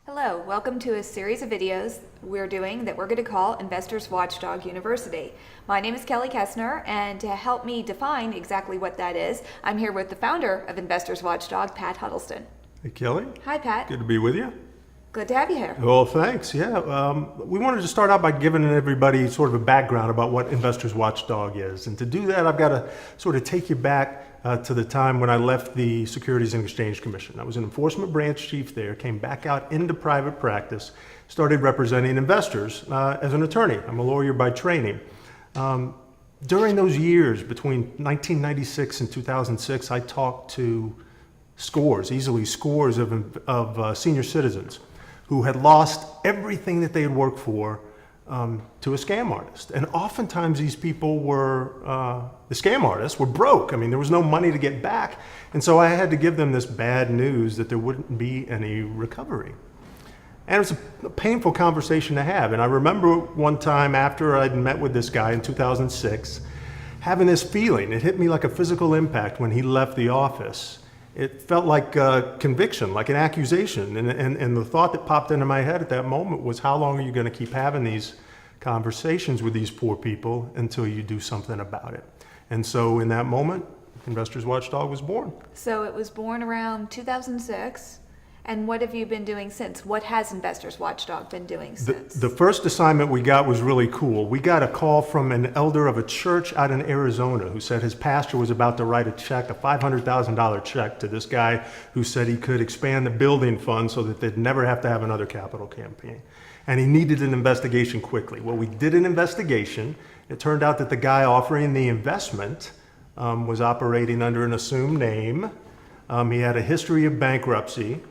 Hello, welcome to a series of videos we're doing that we're going to call Investors Watchdog University. My name is Kelly Kessner, and to help me define exactly what that is, I'm here with the founder of Investors Watchdog, Pat Huddleston. Hey, Kelly. Hi, Pat. Good to be with you. Good to have you here. Well, thanks. Yeah, we wanted to start out by giving everybody sort of a background about what Investors Watchdog is. And to do that, I've got to sort of take you back to the time when I left the Securities and Exchange Commission. I was an enforcement branch chief there, came back out into private practice, started representing investors as an attorney. I'm a lawyer by training. During those years, between 1996 and 2006, I talked to easily scores of senior citizens who had lost everything that they had worked for to a scam artist. And oftentimes these people were, the scam artists were broke. I mean, there was no money to get back. And so I had to give them this bad news that there wouldn't be any recovery. And it was a painful conversation to have. And I remember one time after I'd met with this guy in 2006, having this feeling. It hit me like a physical impact when he left the office. It felt like a conviction, like an accusation. And the thought that popped into my head at that moment was, how long are you going to keep having these conversations with these poor people until you do something about it? And so in that moment, Investors Watchdog was born. So it was born around 2006. And what have you been doing since? What has Investors Watchdog been doing since? The first assignment we got was really cool. We got a call from an elder of a church out in Arizona who said his pastor was about to write a check, a $500,000 check to this guy who said he could expand the building fund so that they'd never have to have another capital campaign. And he needed an investigation quickly. Well, we did an investigation. It turned out that the guy offering the investment was operating under an assumed name. He had a history of bankruptcy.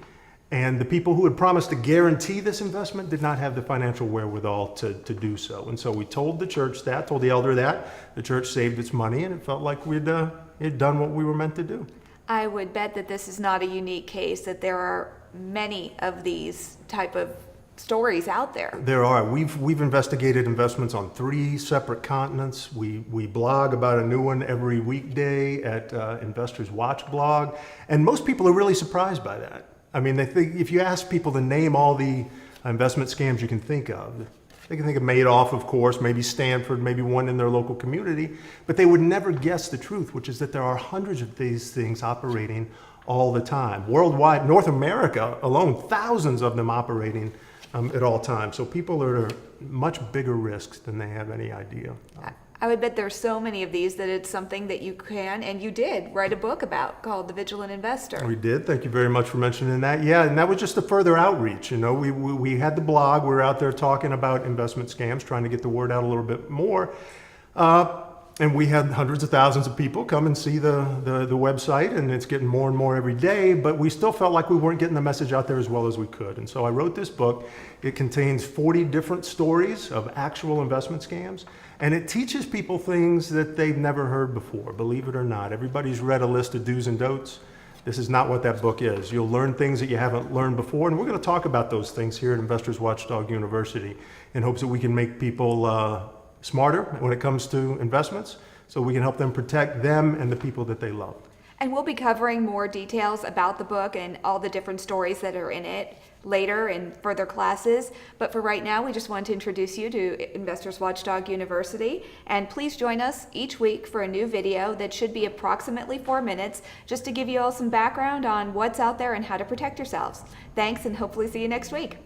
And the people who had promised to guarantee this investment did not have the financial wherewithal to do so. And so we told the church that, told the elder that. The church saved its money, and it felt like we'd done what we were meant to do. I would bet that this is not a unique case, that there are many of these type of stories out there. There are. We've investigated investments on 3 separate continents. We blog about a new one every weekday at Investors Watch blog. And most people are really surprised by that. I mean, they think, if you ask people to name all the investment scams you can think of, they can think of Madoff, of course, maybe Stanford, maybe one in their local community, but they would never guess the truth, which is that there are hundreds of these things operating all the time. Worldwide, North America alone, thousands of them operating at all times. So people are at much bigger risks than they have any idea. I would bet there's so many of these that it's something that you can, and you did, write a book about called The Vigilant Investor. We did. Thank you very much for mentioning that. Yeah, and that was just a further outreach. You know, we had the blog. We were out there talking about investment scams, trying to get the word out a little bit more. And we had hundreds of thousands of people come and see the website, and it's getting more and more every day, but we still felt like we weren't getting the message out there as well as we could. And so I wrote this book. It contains 40 different stories of actual investment scams, and it teaches people things that they've never heard before, believe it or not. Everybody's read a list of do's and don'ts. This is not what that book is. You'll learn things that you haven't learned before, and we're going to talk about those things here at Investors Watchdog University in hopes that we can make people smarter when it comes to investments, so we can help them protect them and the people that they love. And we'll be covering more details about the book and all the different stories that are in it later in further classes. But for right now, we just want to introduce you to Investors Watchdog University. And please join us each week for a new video that should be approximately 4 minutes, just to give you all some background on what's out there and how to protect yourselves. Thanks, and hopefully see you next week.